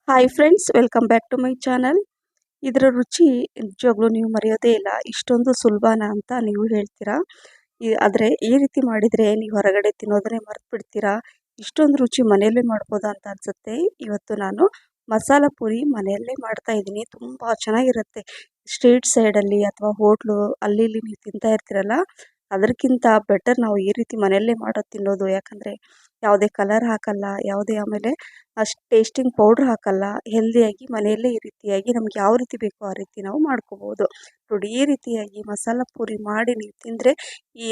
Hi friends, welcome back to my channel. ಇದರ ರುಚಿ ನಿಜವಾಗ್ಲೂ ನೀವು ಮರೆಯೋದೇ ಇಲ್ಲ. ಇಷ್ಟೊಂದು ಸುಲಭನಾ ಅಂತ ನೀವು ಹೇಳ್ತೀರಾ. ಆದರೆ ಈ ರೀತಿ ಮಾಡಿದರೆ ನೀವು ಹೊರಗಡೆ ತಿನ್ನೋದನ್ನೇ ಮರ್ತು ಬಿಡ್ತೀರಾ. ಇಷ್ಟೊಂದು ರುಚಿ ಮನೆಯಲ್ಲೇ ಮಾಡ್ಬೋದಾ ಅಂತ ಅನಿಸುತ್ತೆ. ಇವತ್ತು ನಾನು ಮಸಾಲ ಪುರಿ ಮನೆಯಲ್ಲೇ ಮಾಡ್ತಾ ಇದ್ದೀನಿ. ತುಂಬ ಚೆನ್ನಾಗಿರುತ್ತೆ. ಸ್ಟ್ರೀಟ್ ಸೈಡಲ್ಲಿ ಅಥವಾ ಹೋಟ್ಲು ಅಲ್ಲಿ ಇಲ್ಲಿ ನೀವು ತಿಂತಾ ಇರ್ತೀರಲ್ಲ, ಅದಕ್ಕಿಂತ ಬೆಟರ್ ನಾವು ಈ ರೀತಿ ಮನೆಯಲ್ಲೇ ಮಾಡೋದು ತಿನ್ನೋದು. ಯಾಕಂದರೆ ಯಾವುದೇ ಕಲರ್ ಹಾಕಲ್ಲ, ಯಾವುದೇ ಆಮೇಲೆ ಅಷ್ಟು ಟೇಸ್ಟಿಂಗ್ ಪೌಡ್ರ್ ಹಾಕಲ್ಲ. ಹೆಲ್ದಿಯಾಗಿ ಮನೆಯಲ್ಲೇ ಈ ರೀತಿಯಾಗಿ ನಮ್ಗೆ ಯಾವ ರೀತಿ ಬೇಕೋ ಆ ರೀತಿ ನಾವು ಮಾಡ್ಕೋಬೋದು. ನೋಡಿ, ಈ ರೀತಿಯಾಗಿ ಮಸಾಲ ಪೂರಿ ಮಾಡಿ ನೀವು ತಿಂದರೆ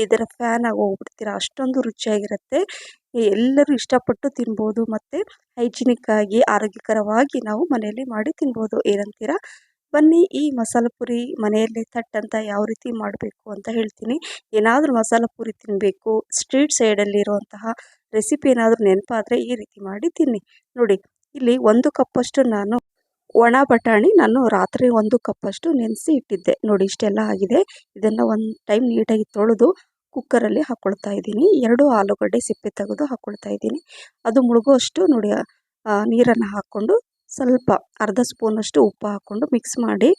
ಇದರ ಫ್ಯಾನ್ ಆಗಿ ಹೋಗ್ಬಿಡ್ತೀರಾ. ಅಷ್ಟೊಂದು ರುಚಿಯಾಗಿರುತ್ತೆ. ಎಲ್ಲರೂ ಇಷ್ಟಪಟ್ಟು ತಿನ್ಬೋದು ಮತ್ತು ಹೈಜಿನಿಕ್ ಆಗಿ ಆರೋಗ್ಯಕರವಾಗಿ ನಾವು ಮನೆಯಲ್ಲಿ ಮಾಡಿ ತಿನ್ಬೋದು. ಏನಂತೀರಾ? ಬನ್ನಿ, ಈ ಮಸಾಲ ಪುರಿ ಮನೆಯಲ್ಲೇ ಥಟ್ ಯಾವ ರೀತಿ ಮಾಡಬೇಕು ಅಂತ ಹೇಳ್ತೀನಿ. ಏನಾದರೂ ಮಸಾಲ ಪುರಿ ತಿನ್ನಬೇಕು, ಸ್ಟ್ರೀಟ್ ಸೈಡಲ್ಲಿ ಇರುವಂತಹ ರೆಸಿಪಿ ಏನಾದರೂ ನೆನಪಾದರೆ ಈ ರೀತಿ ಮಾಡಿ ತಿನ್ನಿ. ನೋಡಿ, ಇಲ್ಲಿ 1 ಕಪ್ಪಷ್ಟು ನಾನು ಒಣ ಬಟಾಣಿ ರಾತ್ರಿ 1 ಕಪ್ಪಷ್ಟು ನೆನೆಸಿ ಇಟ್ಟಿದ್ದೆ. ನೋಡಿ, ಇಷ್ಟೆಲ್ಲ ಆಗಿದೆ. ಇದನ್ನು ಒಂದು ಟೈಮ್ ನೀಟಾಗಿ ತೊಳೆದು ಕುಕ್ಕರಲ್ಲಿ ಹಾಕ್ಕೊಳ್ತಾ ಇದ್ದೀನಿ. 2 ಆಲೂಗಡ್ಡೆ ಸಿಪ್ಪೆ ತೆಗೆದು ಹಾಕ್ಕೊಳ್ತಾ ಇದ್ದೀನಿ. ಅದು ಮುಳುಗುವಷ್ಟು ನೋಡಿ ನೀರನ್ನು ಹಾಕ್ಕೊಂಡು ಸ್ವಲ್ಪ ಅರ್ಧ ಸ್ಪೂನಷ್ಟು ಉಪ್ಪು ಹಾಕ್ಕೊಂಡು ಮಿಕ್ಸ್ ಮಾಡಿ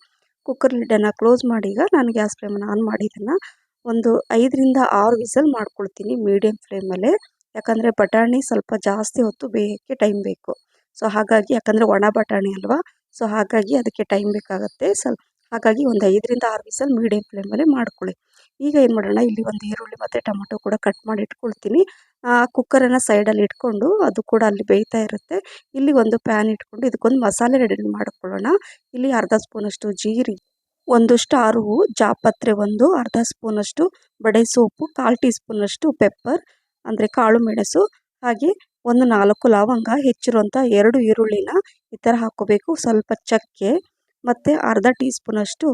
ಕುಕ್ಕರ್ ಲಿಡ್ಡನ್ನು ಕ್ಲೋಸ್ ಮಾಡಿ, ಈಗ ನಾನು ಗ್ಯಾಸ್ ಫ್ಲೇಮನ್ನು ಆನ್ ಮಾಡಿ ಇದನ್ನು ಒಂದು 5ರಿಂದ 6 ವಿಸಲ್ ಮಾಡ್ಕೊಳ್ತೀನಿ ಮೀಡಿಯಮ್ ಫ್ಲೇಮಲ್ಲೇ. ಯಾಕಂದರೆ ಬಟಾಣಿ ಸ್ವಲ್ಪ ಜಾಸ್ತಿ ಹೊತ್ತು ಬೇಯೋಕ್ಕೆ ಟೈಮ್ ಬೇಕು. ಸೊ ಹಾಗಾಗಿ, ಯಾಕಂದರೆ ಒಣ ಬಟಾಣಿ ಅಲ್ವಾ, ಸೊ ಹಾಗಾಗಿ ಅದಕ್ಕೆ ಟೈಮ್ ಬೇಕಾಗುತ್ತೆ. ಹಾಗಾಗಿ ಒಂದು 5ರಿಂದ 6 ವಿಸಲ್ ಮೀಡಿಯಮ್ ಫ್ಲೇಮಲ್ಲಿ ಮಾಡ್ಕೊಳ್ಳಿ. ಈಗ ಏನು ಮಾಡೋಣ, ಇಲ್ಲಿ ಒಂದು ಈರುಳ್ಳಿ ಮತ್ತು ಟೊಮೊಟೊ ಕೂಡ ಕಟ್ ಮಾಡಿ ಇಟ್ಕೊಳ್ತೀನಿ. ಕುಕ್ಕರನ್ನು ಸೈಡಲ್ಲಿ ಇಟ್ಕೊಂಡು ಅದು ಕೂಡ ಅಲ್ಲಿ ಬೇಯ್ತಾ ಇರುತ್ತೆ. ಇಲ್ಲಿ ಒಂದು ಪ್ಯಾನ್ ಇಟ್ಕೊಂಡು ಇದಕ್ಕೊಂದು ಮಸಾಲೆ ರೆಡಿ ಮಾಡ್ಕೊಳ್ಳೋಣ. ಇಲ್ಲಿ ಅರ್ಧ ಸ್ಪೂನಷ್ಟು ಜೀರಿಗೆ, 1 ಸ್ಟಾರ್ ಹೂವು, ಜಾಪತ್ರೆ 1, ಅರ್ಧ ಸ್ಪೂನಷ್ಟು ಬಡೆ ಸೋಪು, 1/4 ಟೀ ಸ್ಪೂನಷ್ಟು ಪೆಪ್ಪರ್ ಅಂದರೆ ಕಾಳು ಮೆಣಸು, ಹಾಗೆ 4 ಲವಂಗ, ಹೆಚ್ಚಿರುವಂಥ 2 ಈರುಳ್ಳಿನ ಈ ಥರ ಹಾಕ್ಕೋಬೇಕು. ಸ್ವಲ್ಪ ಚಕ್ಕೆ ಮತ್ತು ಅರ್ಧ ಟೀ ಸ್ಪೂನಷ್ಟು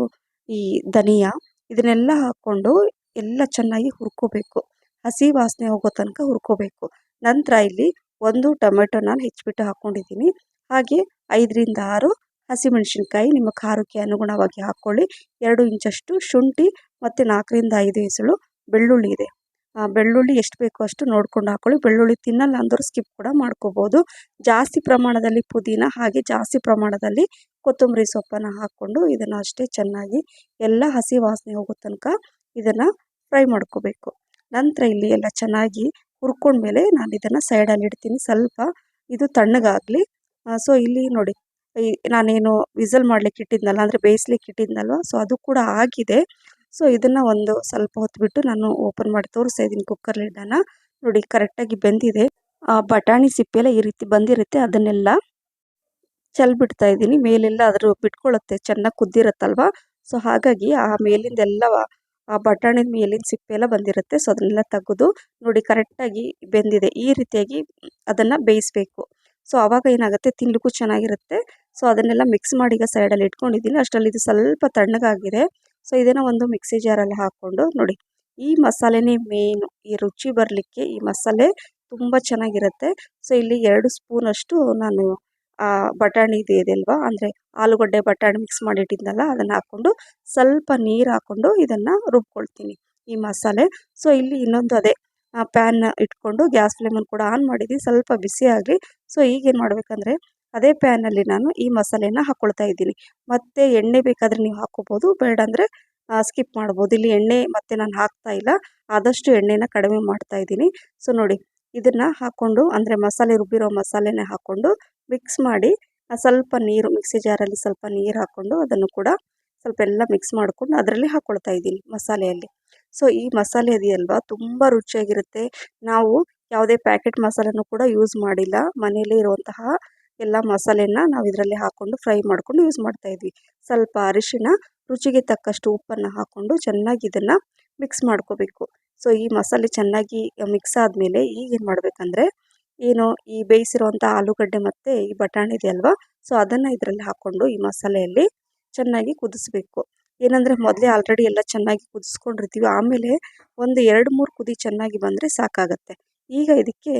ಈ ಧನಿಯಾ, ಇದನ್ನೆಲ್ಲ ಹಾಕ್ಕೊಂಡು ಎಲ್ಲ ಚೆನ್ನಾಗಿ ಹುರ್ಕೋಬೇಕು. ಹಸಿ ವಾಸನೆ ಹೋಗೋ ತನಕ ಹುರ್ಕೋಬೇಕು. ನಂತರ ಇಲ್ಲಿ 1 ಟೊಮೆಟೊ ನಾನು ಹೆಚ್ಚಿಬಿಟ್ಟು ಹಾಕ್ಕೊಂಡಿದ್ದೀನಿ. ಹಾಗೆ 5ರಿಂದ 6 ಹಸಿಮೆಣಸಿನ್ಕಾಯಿ ನಿಮ್ಮ ಖಾರಕ್ಕೆ ಅನುಗುಣವಾಗಿ ಹಾಕ್ಕೊಳ್ಳಿ. 2 ಇಂಚಷ್ಟು ಶುಂಠಿ ಮತ್ತು 4ರಿಂದ 5 ಎಸಳು ಬೆಳ್ಳುಳ್ಳಿ ಇದೆ. ಬೆಳ್ಳುಳ್ಳಿ ಎಷ್ಟು ಬೇಕೋ ಅಷ್ಟು ನೋಡ್ಕೊಂಡು ಹಾಕ್ಕೊಳ್ಳಿ. ಬೆಳ್ಳುಳ್ಳಿ ತಿನ್ನಲ್ಲ ಅಂದವರು ಸ್ಕಿಪ್ ಕೂಡ ಮಾಡ್ಕೋಬೋದು. ಜಾಸ್ತಿ ಪ್ರಮಾಣದಲ್ಲಿ ಪುದೀನ ಹಾಗೆ ಜಾಸ್ತಿ ಪ್ರಮಾಣದಲ್ಲಿ ಕೊತ್ತಂಬರಿ ಸೊಪ್ಪನ್ನು ಹಾಕ್ಕೊಂಡು ಇದನ್ನು ಅಷ್ಟೇ ಚೆನ್ನಾಗಿ ಎಲ್ಲ ಹಸಿ ವಾಸನೆ ಹೋಗೋ ತನಕ ಇದನ್ನು ಫ್ರೈ ಮಾಡ್ಕೋಬೇಕು. ನಂತರ ಇಲ್ಲಿ ಎಲ್ಲ ಚೆನ್ನಾಗಿ ಹುರ್ಕೊಂಡ್ಮೇಲೆ ನಾನು ಇದನ್ನು ಸೈಡಲ್ಲಿ ಇಡ್ತೀನಿ. ಸ್ವಲ್ಪ ಇದು ತಣ್ಣಗಾಗಲಿ. ಸೊ ಇಲ್ಲಿ ನೋಡಿ, ನಾನೇನು ವಿಸಲ್ ಮಾಡಲಿಕ್ಕೆ ಇಟ್ಟಿದ್ನಲ್ಲ, ಅಂದರೆ ಬೇಯಿಸ್ಲಿಕ್ಕೆ ಇಟ್ಟಿದ್ನಲ್ವ, ಸೊ ಅದು ಕೂಡ ಆಗಿದೆ. ಸೊ ಇದನ್ನು ಒಂದು ಸ್ವಲ್ಪ ಹೊತ್ತು ಬಿಟ್ಟು ನಾನು ಓಪನ್ ಮಾಡಿ ತೋರಿಸ್ತಾ ಇದ್ದೀನಿ ಕುಕ್ಕರ್ ಲಿಡ್ಡನ್ನು. ನೋಡಿ, ಕರೆಕ್ಟಾಗಿ ಬೆಂದಿದೆ. ಬಟಾಣಿ ಸಿಪ್ಪೆಲ್ಲ ಈ ರೀತಿ ಬಂದಿರುತ್ತೆ, ಅದನ್ನೆಲ್ಲ ಚೆಲ್ಬಿಡ್ತಾ ಇದ್ದೀನಿ. ಮೇಲೆಲ್ಲ ಅದ್ರ ಬಿಟ್ಕೊಳ್ಳುತ್ತೆ, ಚೆನ್ನಾಗಿ ಕುದ್ದಿರುತ್ತಲ್ವ. ಸೊ ಹಾಗಾಗಿ ಆ ಮೇಲಿಂದೆಲ್ಲ ಆ ಬಟಾಣಿ ಮೇಲಿನ ಸಿಪ್ಪೆ ಎಲ್ಲ ಬಂದಿರುತ್ತೆ. ಸೊ ಅದನ್ನೆಲ್ಲ ತೆಗೆದು ನೋಡಿ, ಕರೆಕ್ಟಾಗಿ ಬೆಂದಿದೆ. ಈ ರೀತಿಯಾಗಿ ಅದನ್ನು ಬೇಯಿಸಬೇಕು. ಸೊ ಆವಾಗ ಏನಾಗುತ್ತೆ, ತಿನ್ನಲಿಕ್ಕೂ ಚೆನ್ನಾಗಿರುತ್ತೆ. ಸೊ ಅದನ್ನೆಲ್ಲ ಮಿಕ್ಸ್ ಮಾಡಿ ಈಗ ಸೈಡಲ್ಲಿ ಇಟ್ಕೊಂಡಿದ್ದೀನಿ. ಅಷ್ಟರಲ್ಲಿ ಇದು ಸ್ವಲ್ಪ ತಣ್ಣಗಾಗಿದೆ. ಸೊ ಇದನ್ನು ಒಂದು ಮಿಕ್ಸಿ ಜಾರಲ್ಲಿ ಹಾಕ್ಕೊಂಡು ನೋಡಿ, ಈ ಮಸಾಲೆನೇ ಮೇನು. ಈ ರುಚಿ ಬರಲಿಕ್ಕೆ ಈ ಮಸಾಲೆ ತುಂಬ ಚೆನ್ನಾಗಿರುತ್ತೆ. ಸೊ ಇಲ್ಲಿ 2 ಸ್ಪೂನಷ್ಟು ನಾನು ಬಟಾಣಿ ಇದೆ ಅಲ್ವಾ, ಅಂದರೆ ಆಲೂಗಡ್ಡೆ ಬಟಾಣಿ ಮಿಕ್ಸ್ ಮಾಡಿಟ್ಟಿದ್ನಲ್ಲ, ಅದನ್ನು ಹಾಕ್ಕೊಂಡು ಸ್ವಲ್ಪ ನೀರು ಹಾಕ್ಕೊಂಡು ಇದನ್ನು ರುಬ್ಕೊಳ್ತೀನಿ ಈ ಮಸಾಲೆ. ಸೊ ಇಲ್ಲಿ ಇನ್ನೊಂದು ಅದೇ ಪ್ಯಾನ್ ಇಟ್ಕೊಂಡು ಗ್ಯಾಸ್ ಫ್ಲೇಮನ್ನು ಕೂಡ ಆನ್ ಮಾಡಿದ್ದೀನಿ. ಸ್ವಲ್ಪ ಬಿಸಿ ಆಗಲಿ. ಸೊ ಈಗೇನು ಮಾಡಬೇಕಂದ್ರೆ, ಅದೇ ಪ್ಯಾನಲ್ಲಿ ನಾನು ಈ ಮಸಾಲೆನ ಹಾಕ್ಕೊಳ್ತಾ ಇದ್ದೀನಿ. ಮತ್ತು ಎಣ್ಣೆ ಬೇಕಾದರೆ ನೀವು ಹಾಕ್ಕೋಬೋದು, ಬೇಡ ಅಂದರೆ ಸ್ಕಿಪ್ ಮಾಡ್ಬೋದು. ಇಲ್ಲಿ ಎಣ್ಣೆ ಮತ್ತೆ ನಾನು ಹಾಕ್ತಾ ಇಲ್ಲ, ಆದಷ್ಟು ಎಣ್ಣೆನ ಕಡಿಮೆ ಮಾಡ್ತಾ ಇದ್ದೀನಿ. ಸೊ ನೋಡಿ, ಇದನ್ನು ಹಾಕ್ಕೊಂಡು, ಅಂದರೆ ಮಸಾಲೆ ರುಬ್ಬಿರೋ ಮಸಾಲೆನೇ ಹಾಕ್ಕೊಂಡು ಮಿಕ್ಸ್ ಮಾಡಿ, ಸ್ವಲ್ಪ ನೀರು, ಮಿಕ್ಸಿ ಜಾರಲ್ಲಿ ಸ್ವಲ್ಪ ನೀರು ಹಾಕ್ಕೊಂಡು ಅದನ್ನು ಕೂಡ ಸ್ವಲ್ಪ ಎಲ್ಲ ಮಿಕ್ಸ್ ಮಾಡಿಕೊಂಡು ಅದರಲ್ಲಿ ಹಾಕ್ಕೊಳ್ತಾ ಇದ್ದೀನಿ ಮಸಾಲೆಯಲ್ಲಿ. ಸೊ ಈ ಮಸಾಲೆ ಇದೆಯಲ್ವಾ, ತುಂಬ ರುಚಿಯಾಗಿರುತ್ತೆ. ನಾವು ಯಾವುದೇ ಪ್ಯಾಕೆಟ್ ಮಸಾಲೆನೂ ಕೂಡ ಯೂಸ್ ಮಾಡಿಲ್ಲ. ಮನೆಯಲ್ಲೇ ಇರುವಂತಹ ಎಲ್ಲ ಮಸಾಲೆನ ನಾವು ಇದರಲ್ಲಿ ಹಾಕ್ಕೊಂಡು ಫ್ರೈ ಮಾಡ್ಕೊಂಡು ಯೂಸ್ ಮಾಡ್ತಾಯಿದ್ವಿ. ಸ್ವಲ್ಪ ಅರಿಶಿಣ, ರುಚಿಗೆ ತಕ್ಕಷ್ಟು ಉಪ್ಪನ್ನು ಹಾಕ್ಕೊಂಡು ಚೆನ್ನಾಗಿ ಇದನ್ನು ಮಿಕ್ಸ್ ಮಾಡ್ಕೋಬೇಕು. ಸೊ ಈ ಮಸಾಲೆ ಚೆನ್ನಾಗಿ ಮಿಕ್ಸ್ ಆದಮೇಲೆ ಈಗೇನು ಮಾಡಬೇಕಂದ್ರೆ, ಏನು ಈ ಬೇಯಿಸಿರುವಂಥ ಆಲೂಗಡ್ಡೆ ಮತ್ತು ಈ ಬಟಾಣಿ ಇದೆಯಲ್ವಾ, ಸೊ ಅದನ್ನು ಇದರಲ್ಲಿ ಹಾಕ್ಕೊಂಡು ಈ ಮಸಾಲೆಯಲ್ಲಿ ಚೆನ್ನಾಗಿ ಕುದಿಸ್ಬೇಕು. ಏನಂದರೆ, ಮೊದಲೇ ಆಲ್ರೆಡಿ ಎಲ್ಲ ಚೆನ್ನಾಗಿ ಕುದಿಸ್ಕೊಂಡಿರ್ತೀವಿ. ಆಮೇಲೆ ಒಂದು 2-3 ಕುದಿ ಚೆನ್ನಾಗಿ ಬಂದರೆ ಸಾಕಾಗತ್ತೆ. ಈಗ ಇದಕ್ಕೆ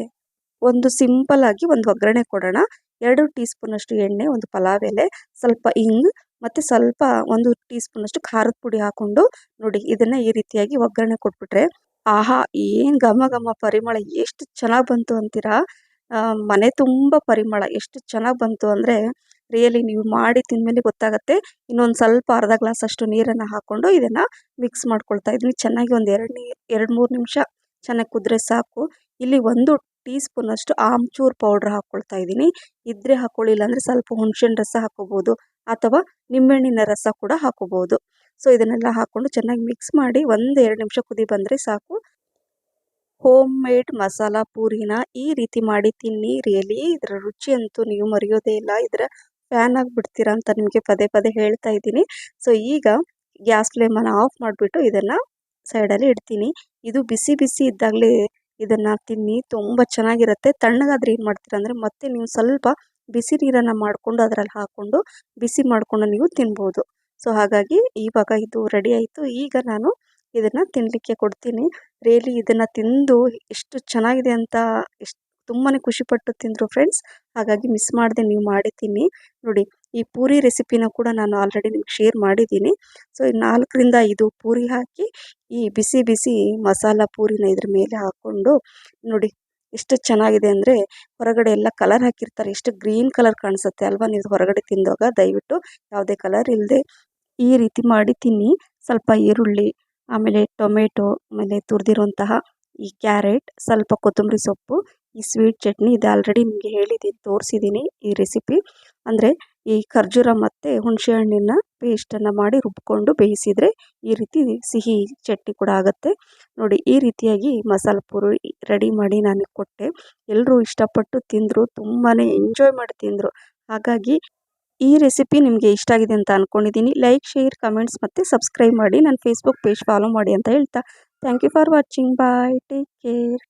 ಒಂದು ಸಿಂಪಲ್ಲಾಗಿ ಒಂದು ಒಗ್ಗರಣೆ ಕೊಡೋಣ. 2 ಟೀ ಸ್ಪೂನಷ್ಟು ಎಣ್ಣೆ, ಒಂದು ಪಲಾವ್ ಎಲೆ, ಸ್ವಲ್ಪ ಇಂಗು ಮತ್ತು ಸ್ವಲ್ಪ 1 ಟೀ ಸ್ಪೂನಷ್ಟು ಖಾರದ ಪುಡಿ ಹಾಕ್ಕೊಂಡು ನೋಡಿ, ಇದನ್ನು ಈ ರೀತಿಯಾಗಿ ಒಗ್ಗರಣೆ ಕೊಟ್ಬಿಟ್ರೆ ಆಹಾ, ಏನು ಘಮ ಘಮ ಪರಿಮಳ ಎಷ್ಟು ಚೆನ್ನಾಗಿ ಬಂತು ಅಂತೀರಾ. ಮನೆ ತುಂಬ ಪರಿಮಳ ಎಷ್ಟು ಚೆನ್ನಾಗಿ ಬಂತು ಅಂದರೆ ರಿಯಲಿ ನೀವು ಮಾಡಿ ತಿಂದಮೇಲೆ ಗೊತ್ತಾಗುತ್ತೆ. ಇನ್ನೊಂದು ಸ್ವಲ್ಪ ಅರ್ಧ ಗ್ಲಾಸ್ ಅಷ್ಟು ನೀರನ್ನು ಹಾಕ್ಕೊಂಡು ಇದನ್ನು ಮಿಕ್ಸ್ ಮಾಡ್ಕೊಳ್ತಾ ಇದ್ದೀನಿ. ಚೆನ್ನಾಗಿ ಒಂದು 2-3 ನಿಮಿಷ ಚೆನ್ನಾಗಿ ಕುದ್ರೆ ಸಾಕು. ಇಲ್ಲಿ 1 ಟೀ ಸ್ಪೂನಷ್ಟು ಆಮ್ಚೂರ್ ಪೌಡ್ರ್ ಹಾಕ್ಕೊಳ್ತಾ ಇದ್ದೀನಿ. ಇದ್ರೆ ಹಾಕ್ಕೊಳ್ಳಿ, ಇಲ್ಲಾಂದರೆ ಸ್ವಲ್ಪ ಹುಣಸೆಹಣ್ಣು ರಸ ಹಾಕ್ಕೋಬೋದು ಅಥವಾ ನಿಂಬೆಹಣ್ಣಿನ ರಸ ಕೂಡ ಹಾಕ್ಕೋಬೋದು. ಸೊ ಇದನ್ನೆಲ್ಲ ಹಾಕ್ಕೊಂಡು ಚೆನ್ನಾಗಿ ಮಿಕ್ಸ್ ಮಾಡಿ 1-2 ನಿಮಿಷ ಕುದಿ ಬಂದರೆ ಸಾಕು. ಹೋಮ್ ಮೇಡ್ ಮಸಾಲ ಪೂರಿನ ಈ ರೀತಿ ಮಾಡಿ ತಿನ್ನಿ. ರಿಯಲಿ ಇದರ ರುಚಿ ಅಂತೂ ನೀವು ಮರೆಯೋದೇ ಇಲ್ಲ. ಇದರ ಫ್ಯಾನ್ ಆಗಿಬಿಡ್ತೀರಾ ಅಂತ ನಿಮಗೆ ಪದೇ ಪದೇ ಹೇಳ್ತಾ ಇದ್ದೀನಿ. ಸೊ ಈಗ ಗ್ಯಾಸ್ ಫ್ಲೇಮನ್ನು ಆಫ್ ಮಾಡಿಬಿಟ್ಟು ಇದನ್ನು ಸೈಡಲ್ಲಿ ಇಡ್ತೀನಿ. ಇದು ಬಿಸಿ ಬಿಸಿ ಇದ್ದಾಗಲೇ ಇದನ್ನು ತಿನ್ನಿ, ತುಂಬ ಚೆನ್ನಾಗಿರುತ್ತೆ. ತಣ್ಣಗಾದರೆ ಏನು ಮಾಡ್ತೀರಾ ಅಂದರೆ ಮತ್ತೆ ನೀವು ಸ್ವಲ್ಪ ಬಿಸಿ ನೀರನ್ನು ಮಾಡಿಕೊಂಡು ಅದರಲ್ಲಿ ಹಾಕ್ಕೊಂಡು ಬಿಸಿ ಮಾಡಿಕೊಂಡು ನೀವು ತಿನ್ಬೋದು. ಸೊ ಹಾಗಾಗಿ ಇವಾಗ ಇದು ರೆಡಿ ಆಯಿತು. ಈಗ ನಾನು ಇದನ್ನು ತಿನ್ನಲಿಕ್ಕೆ ಕೊಡ್ತೀನಿ. ರಿಯಲಿ ಇದನ್ನು ತಿಂದು ಎಷ್ಟು ಚೆನ್ನಾಗಿದೆ ಅಂತ ತುಂಬಾ ಖುಷಿಪಟ್ಟು ತಿಂದರು ಫ್ರೆಂಡ್ಸ್. ಹಾಗಾಗಿ ಮಿಸ್ ಮಾಡದೆ ನೀವು ಮಾಡಿ ತಿನ್ನಿ. ನೋಡಿ, ಈ ಪೂರಿ ರೆಸಿಪಿನ ಕೂಡ ನಾನು ಆಲ್ರೆಡಿ ನಿಮ್ಗೆ ಶೇರ್ ಮಾಡಿದ್ದೀನಿ. ಸೊ 4-5 ಪೂರಿ ಹಾಕಿ ಈ ಬಿಸಿ ಬಿಸಿ ಮಸಾಲ ಪೂರಿನ ಇದ್ರ ಮೇಲೆ ಹಾಕ್ಕೊಂಡು ನೋಡಿ ಎಷ್ಟು ಚೆನ್ನಾಗಿದೆ ಅಂದರೆ, ಹೊರಗಡೆ ಎಲ್ಲ ಕಲರ್ ಹಾಕಿರ್ತಾರೆ, ಎಷ್ಟು ಗ್ರೀನ್ ಕಲರ್ ಕಾಣಿಸುತ್ತೆ ಅಲ್ವಾ ನೀವು ಹೊರಗಡೆ ತಿಂದಾಗ. ದಯವಿಟ್ಟು ಯಾವುದೇ ಕಲರ್ ಇಲ್ಲದೆ ಈ ರೀತಿ ಮಾಡಿ ತಿನ್ನಿ. ಸ್ವಲ್ಪ ಈರುಳ್ಳಿ, ಆಮೇಲೆ ಟೊಮೆಟೊ, ಆಮೇಲೆ ತುರಿದಿರುವಂತಹ ಈ ಕ್ಯಾರೆಟ್, ಸ್ವಲ್ಪ ಕೊತ್ತಂಬರಿ ಸೊಪ್ಪು, ಈ ಸ್ವೀಟ್ ಚಟ್ನಿ, ಇದು ಆಲ್ರೆಡಿ ನಿಮಗೆ ಹೇಳಿದ್ದೀನಿ, ತೋರಿಸಿದ್ದೀನಿ ಈ ರೆಸಿಪಿ. ಅಂದರೆ ಈ ಖರ್ಜೂರ ಮತ್ತು ಹುಣಸೆ ಹಣ್ಣಿನ ಪೇಸ್ಟನ್ನು ಮಾಡಿ ರುಬ್ಕೊಂಡು ಬೇಯಿಸಿದರೆ ಈ ರೀತಿ ಸಿಹಿ ಚಟ್ನಿ ಕೂಡ ಆಗುತ್ತೆ. ನೋಡಿ, ಈ ರೀತಿಯಾಗಿ ಮಸಾಲ ಪೂರಿ ರೆಡಿ ಮಾಡಿ ನಾನು ಕೊಟ್ಟೆ. ಎಲ್ಲರೂ ಇಷ್ಟಪಟ್ಟು ತಿಂದರು, ತುಂಬಾ ಎಂಜಾಯ್ ಮಾಡಿ ತಿಂದರು. ಹಾಗಾಗಿ ಈ ರೆಸಿಪಿ ನಿಮಗೆ ಇಷ್ಟ ಆಗಿದೆ ಅಂತ ಅಂದ್ಕೊಂಡಿದ್ದೀನಿ. ಲೈಕ್, ಶೇರ್, ಕಮೆಂಟ್ಸ್ ಮತ್ತು ಸಬ್ಸ್ಕ್ರೈಬ್ ಮಾಡಿ. ನನ್ನ ಫೇಸ್ಬುಕ್ ಪೇಜ್ ಫಾಲೋ ಮಾಡಿ ಅಂತ ಹೇಳ್ತಾ thank you for watching. Bye, take care.